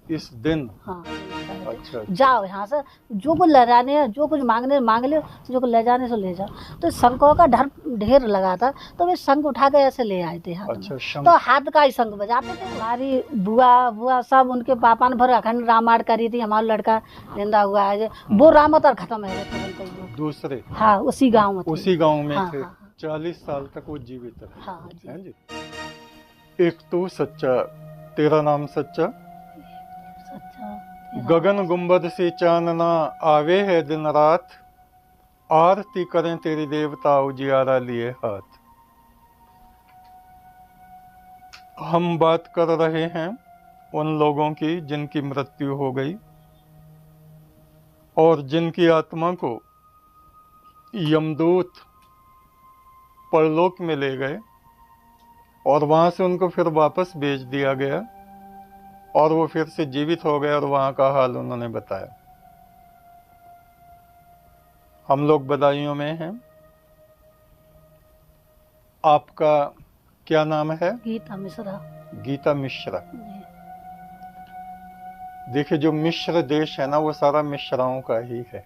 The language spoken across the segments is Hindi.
इस दिन। हाँ अच्छा जाओ यहाँ से, जो कुछ ले जाने है, जो कुछ मांगने मांग लो, जो कुछ ले जाने सो ले जाओ। तो शंखों का ढेर लगा था, तो वे शंख उठा के ऐसे ले आए थे हाथ अच्छा में। शंख। तो हाथ का ही शंख बजाते थे। हमारी बुआ सब उनके पापा ने भर अखंड रामायण करी थी। हमारा लड़का जिंदा हुआ है, वो राम अवतार खत्म है तुरंत। दूसरे हाँ उसी गाँव में थे। उसी गांव में हाँ, थे। हाँ, 40 साल तक वो जीवित रहे। हाँ जी। हैं जी। एक तू सच्चा, तेरा नाम सच्चा। सच्चा गगन गुंबद से चांदना आवे है दिन रात, आरती करें तेरी देवता उजियारा लिए हाथ। हम बात कर रहे हैं उन लोगों की जिनकी मृत्यु हो गई और जिनकी आत्मा को यमदूत परलोक में ले गए और वहां से उनको फिर वापस भेज दिया गया और वो फिर से जीवित हो गए और वहां का हाल उन्होंने बताया। हम लोग बदायूं में हैं। आपका क्या नाम है? गीता मिश्रा। गीता मिश्रा। देखिए जो मिश्र देश है ना, वो सारा मिश्राओं का ही है।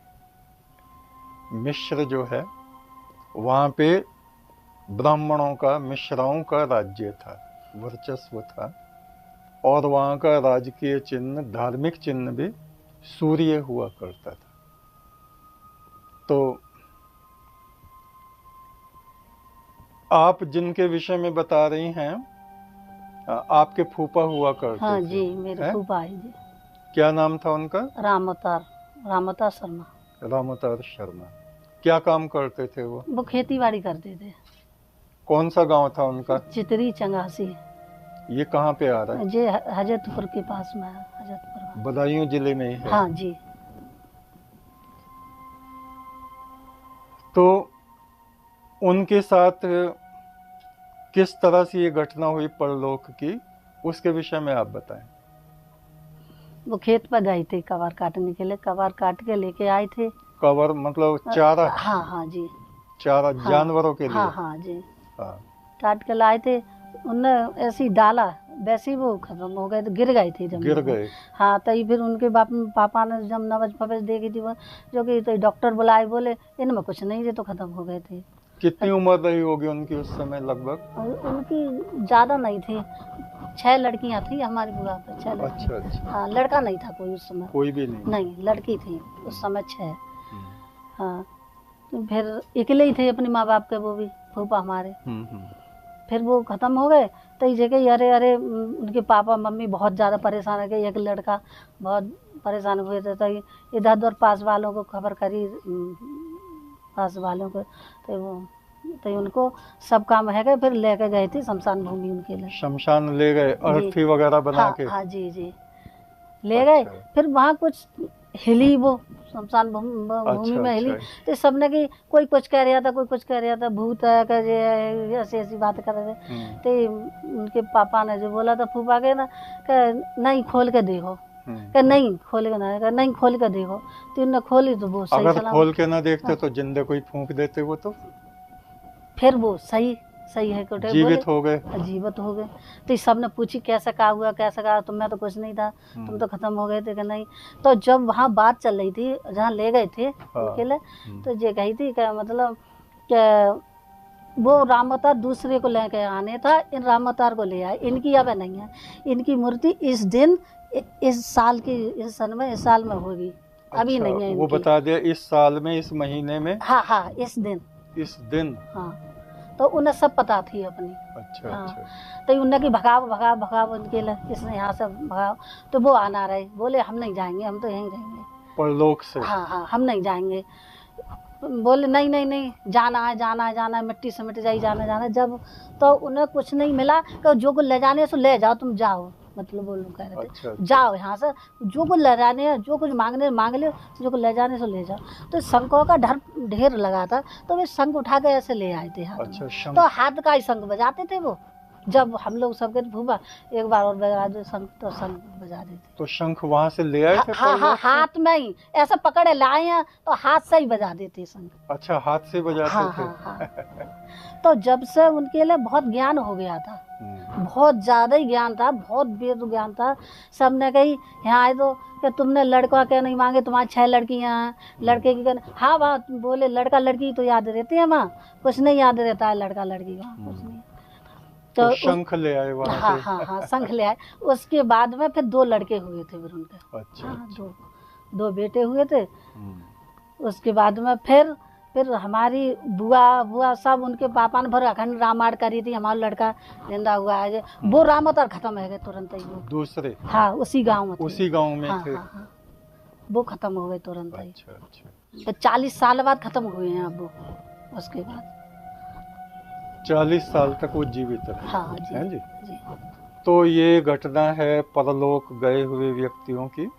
मिश्र जो है वहां पे ब्राह्मणों का, मिश्राओं का राज्य था, वर्चस्व था और वहां का राजकीय चिन्ह, धार्मिक चिन्ह भी सूर्य हुआ करता था। तो आप जिनके विषय में बता रही हैं, आपके फूफा हुआ करते हाँ थे। जी, मेरे फूफा है जी। क्या नाम था उनका? राम अवतार शर्मा। राम अवतार शर्मा। क्या काम करते थे वो? वो खेती बाड़ी करते थे। कौन सा गांव था उनका? चितरी चंगासी। ये कहाँ पे आ रहा है? ये हजरतपुर के पास में है। हजरतपुर बदायूं जिले में है। हाँ जी। तो उनके साथ किस तरह से ये घटना हुई परलोक की, उसके विषय में आप बताएं। वो खेत पर गए थे कवार काटने के लिए, कवार काट के लेके आए थे। कवर मतलब चारा? हाँ हाँ जी। चारा हाँ, जानवरों के लिए? हाँ हाँ जी। हाँ। काट के लाए थे, उनने ऐसी डाला, वैसे ही वो खत्म हो गए, तो गिर गए थे जमीन गिर में। गए। हाँ तभी फिर उनके पापा ने जब नबज फबज देखी थी वो, जो कि तो डॉक्टर बुलाए, बोले इनमें कुछ नहीं थे, तो खत्म हो गए थे। कितनी उम्र रही होगी उनकी उस समय लगभग? उनकी ज्यादा नहीं थी, 6 लड़कियां थी हमारी बुआ पर, 6 लड़कियां। अच्छा। हाँ लड़का नहीं था कोई उस समय। कोई भी नहीं? नहीं, लड़की थी उस समय 6। हाँ तो फिर अकेले ही थे अपने माँ बाप के, वो भी फूफा हमारे। फिर वो खत्म हो गए तो ये जगह अरे उनके पापा मम्मी बहुत ज़्यादा परेशान हो गए। एक लड़का बहुत परेशान हुए थे, तो इधर उधर पास वालों को खबर करी, पास वालों को, तो उनको सब काम है गए। फिर लेके गए थे शमशान भूमि उनके लिए। शमशान ले गए अर्थी वगैरह बना हाँ, के? हाँ जी जी ले गए। फिर वहाँ कुछ हिली, वो शमशान भूमि में हिली। तो सबने की कोई कुछ कह रहा था, कोई कुछ कह रहा था, भूत है कि ऐसी ऐसी बात कर रहे थे। तो उनके पापा ने जो बोला था फूफा के ना, कि नहीं खोल के देखो, कि नहीं खोल के ना, कि नहीं खोल के देखो। तो उन्होंने खोली तो वो सही अगर खोल के ना देखते तो जिंदे कोई फूंक देते वो, तो फिर वो सही है, जीवित हो गए। जीवित हो गए। तो सब ने पूछी कैसे कहा हुआ, कैसे कहा, तुम में तो कुछ नहीं था, तुम तो खत्म हो गए थे कि नहीं। तो जब वहाँ बात चल रही थी, जहाँ ले गए थे उनके लिए, तो ये कही थी कि मतलब कि वो राम अवतार दूसरे को लेके आने था, इन राम अवतार को ले आए, इनकी अब नहीं है। इनकी मूर्ति इस दिन, इस साल की, इस सन में, इस साल में होगी। अभी नहीं है। वो बता दिया इस साल में, इस महीने में? हाँ हाँ इस दिन। हाँ तो उन्हें सब पता थी अपनी। अच्छा। हाँ। अच्छा। तो उन्हें की भगाओ उनके लिए, इसने यहाँ से भगाओ। तो वो आना रहे, बोले हम नहीं जाएंगे, हम तो यहीं रहेंगे परलोक से। हाँ हम नहीं जाएंगे। बोले नहीं जाना है, मिट्टी से मिट जाए, जाना। जब तो उन्हें कुछ नहीं मिला, कि जो कुछ ले जाने सो ले जाओ, तुम जाओ, मतलब वो लोग कह रहे थे। अच्छा। जाओ यहाँ से, जो कुछ ले जाने है, जो कुछ मांगने मांग लो, जो कुछ ले जाने सो ले जाओ। तो शंखों का ढेर लगा था, तो वे शंख उठा के ऐसे ले आए थे हाथ में। तो हाथ का ही शंख बजाते थे वो। जब हम लोग सबके फूफा एक बार और बजा दे शंख, तो शंख बजा देते। तो शंख वहाँ से ले आए थे? हाँ हाथ में ही ऐसा पकड़े लाए हैं, तो हाथ से ही बजा देते शंख। अच्छा, हाथ से बजाते थे। हाँ। तो जब से उनके लिए बहुत ज्ञान हो गया था, बहुत ज़्यादा ही ज्ञान था, बहुत बेद ज्ञान था। सबने कही यहाँ आए तो कि तुमने लड़का क्या नहीं मांगे, तुम्हारी 6 लड़कियाँ हैं, लड़के की कहना। हाँ माँ बोले लड़का लड़की तो याद रहती है माँ, कुछ नहीं याद रहता है लड़का लड़की का, कुछ नहीं। तो शंख ले आए वहाँ हाँ से। हाँ हाँ शंख ले आए। उसके बाद में फिर 2 लड़के हुए थे फिर उनके। अच्छा, हाँ अच्छा। 2 बेटे हुए थे। उसके बाद में फिर हमारी बुआ सब उनके पापा ने भर अखंड रामायण करी थी। हमारा लड़का जिंदा हुआ है वो राम अवतार खत्म है गए तुरंत ही वो। दूसरे? हाँ उसी गांव में थे। उसी गांव में हाँ, थे। हाँ, हाँ, वो खत्म हो गए तुरंत ही। अच्छा, अच्छा। तो 40 साल बाद खत्म हुए हैं अब वो। उसके बाद 40 साल तक वो जीवित रहे। हाँ जी, हैं जी। जी। तो ये घटना है परलोक गए हुए व्यक्तियों की,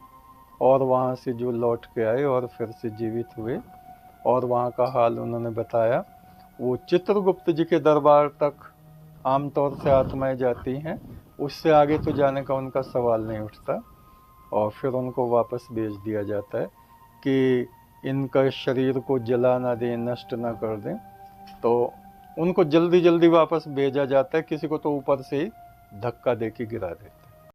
और वहाँ से जो लौट के आए और फिर से जीवित हुए, और वहाँ का हाल उन्होंने बताया। वो चित्रगुप्त जी के दरबार तक आमतौर से आत्माएं जाती हैं, उससे आगे तो जाने का उनका सवाल नहीं उठता, और फिर उनको वापस भेज दिया जाता है कि इनका शरीर को जला ना दें, नष्ट ना कर दें। तो उनको जल्दी जल्दी वापस भेजा जाता है, किसी को तो ऊपर से ही धक्का दे के गिरा दे।